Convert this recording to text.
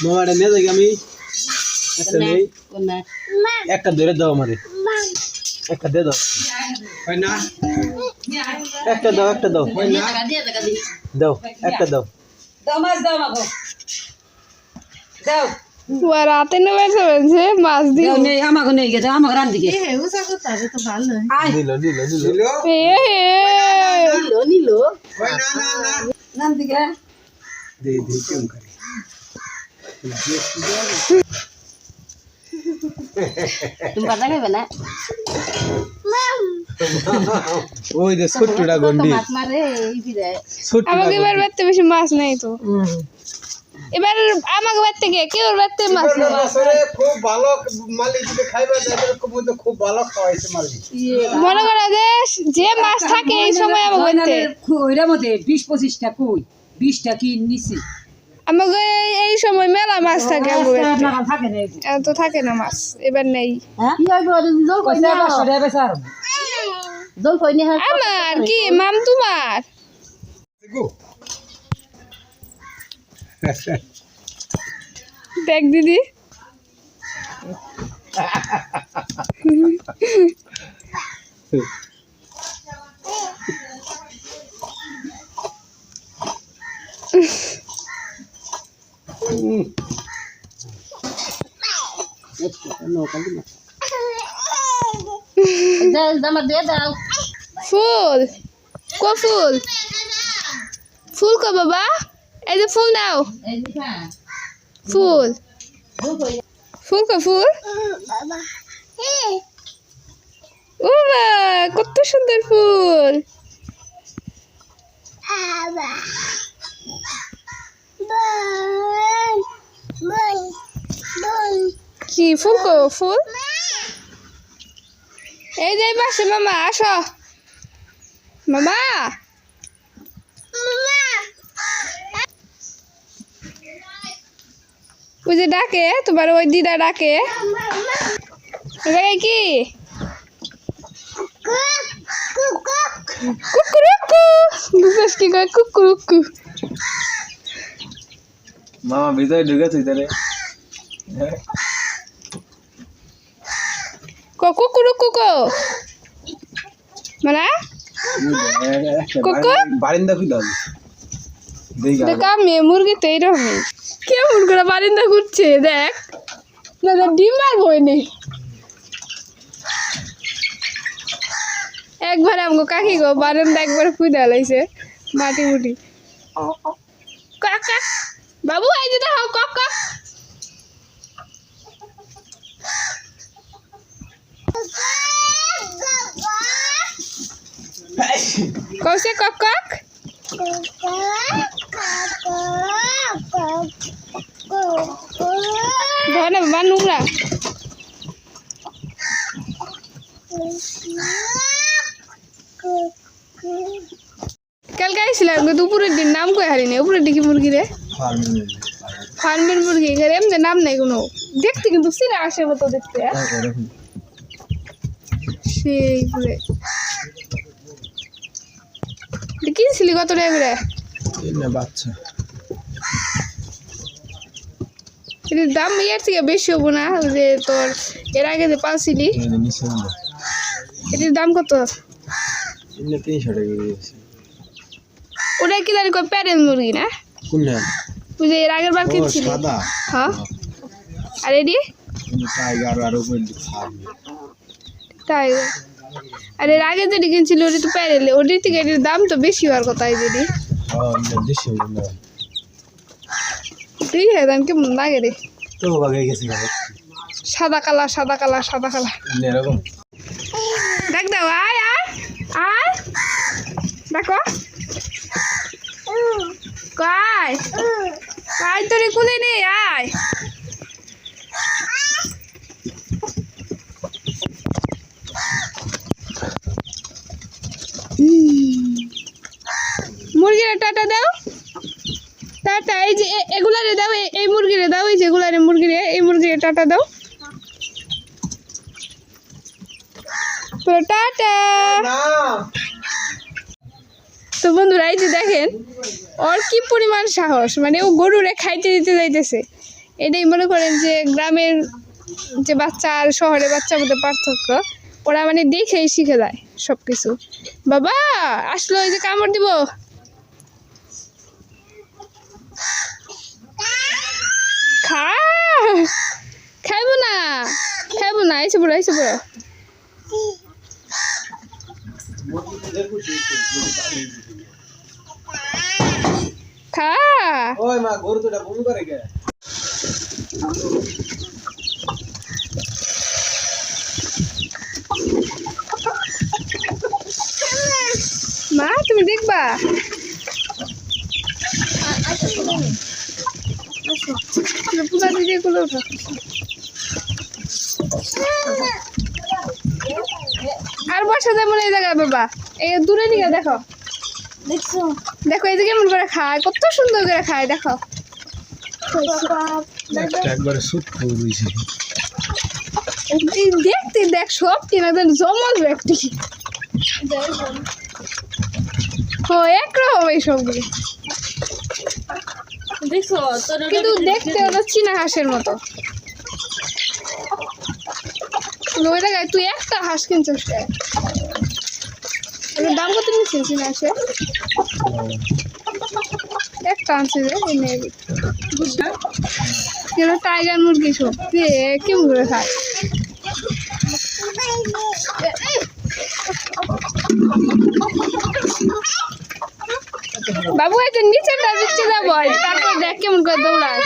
মামাটা নিয়ে যাই আমি একটা নেই একটা ধরে দাও আমারে একটা দিয়ে দাও হয় না একটা দাও হয় না দাও একটা দাও দাও মাছ দাও আমাকে দাও রাতে নেবে যে মাছ দিও নেই আমাকে নেই গেছে আমাকে রান দিকে নিল রান দিকে দে দে কেমন করে তুমি বাজা খাবে না ওই যে ছোট্টটা গন্ডি মাছ মারে এই ফিরে আমাকে এবার বাড়তে বেশি মাছ নাই তো এবার আমাকে বাড়তে গিয়ে কেউ বাড়তে মাছ নেই খুব ভালো মালিক যদি খাইবা খুব ভালো খাওয়াইছে মালিক মনে করো যে মাছ থাকে এই সময় আমাকে বাড়তে ওইটার মধ্যে 20-25টা কই 20টা কি নিছি আমাকে এই সময় মেলা মাছ থাকে আমাকে থাকে না এত থাকে না মাছ এবার নেই আমার কি মাম তোমার দেখ দিদি ফুল কো ফুল ফুল কো বাবা এই যে ফুল নাও ফুল ফুল কো ফুল ও মা কত সুন্দর ফুল কি ফুল কো ফুল এই যে পাশে মামা আসো মামা ওই যে ডাকে তোমার ওই দিদা ডাকে কি কুকুরুকু বুঝছিস কি কয় কুকুরুকু মামা ভিতরে ঢুকেছে তারে কুকুরুকু কো মানে বারিন্দা খুলে দেখ আমি মুরগি তো এইরকমই কে মুরগিটা বারিন্দা ঘুরছে দেখ না ডিম মারবো নি একবার আমগো কাকি গো বারান্দা একবার খুঁজে লাইছে মাটি মুটি কাকা বাবু এই যে দেখো কাকা কৌশে কক ধরে বাবা নোংরা কালকে আইছিলাম দুপুরের দিন নাম কই হারিনি উপরের দিকে মুরগি রে ফার্মের মুরগি এমনি নাম নাই কোনো দেখতে কিন্তু সিনা আসে মতো দেখতে সেইগুলো কিনছিলি কত টাকা করে বাচ্চা এর দাম এর থেকে বেশি হবো না যে তোর এর আগে যে পালছিলি এটির দাম কত 300 টাকা ওটা কি জানি কই প্যারেল মুরগি না কোনটা তুই যে এর আগের বার কিনছিলি সাদা হ্যাঁ আর এডি টাইগার আর উপর তাই আর এর আগে যেটি কিনছিল ওটি তো প্যারেল ওটি থেকে এটির দাম তো বেশি হওয়ার কথা এই যেটি ঠিক আছে দাম কেমন লাগে রে তো বাগে গেছে সাদা কালা সাদা কালা সাদা কালা এরকম দেখ দাও আয় আয় আয় দেখো কাই কাই তোরে খুলে নে আয় মুরগির টাটা দাও টাটা এই যে এগুলারে দাও এই মুরগিরে দাও এই যেগুলারে মুরগিরে এই মুরগিরে টাটা দাও টাটা তো বন্ধুরা এই যে দেখেন ওর কি পরিমাণ সাহস, মানে ও গরুরে খাইতে দিতে যাইতেছে। এটাই মনে করেন যে গ্রামের যে বাচ্চা আর শহরের বাচ্চার মধ্যে পার্থক্য, ওরা মানে দেখেই শিখে যায় সব কিছু। বাবা আসলো, এই যে কামড় দিব। খাইবো না, খাইবো না, এসে পড়ো এসে পড়ো। খা। ওই মা গরু তো এটা বমি করে কে? মা তুমি দেখবা? পূজা দিদি গুলো উঠো। আর বসা যায় মনে এই জায়গায় বাবা, এই দূরে দিকে দেখো, দেখছো দেখো এই যে কেমন করে খায়, কত সুন্দর করে খায় দেখো। একবারে সুপ করে দিয়েছে। দেখতে দেখ সব কিনা জমজ ব্যক্তি একরকম এই সবগুলি, কিন্তু দেখতে ওটা চীনা হাঁসের মতো। ওই জায়গায় তুই একটা হাঁস কিনছিস, দাম কত নিচ্ছিস চীনা হাঁসের? একটা আনছে রে টাইগার মুরগি সব কেমন করে খায়। বাবু এই যে নিচেটা দিচ্ছে যাবো, তারপর দেখ কেমন করে দৌড়ায়।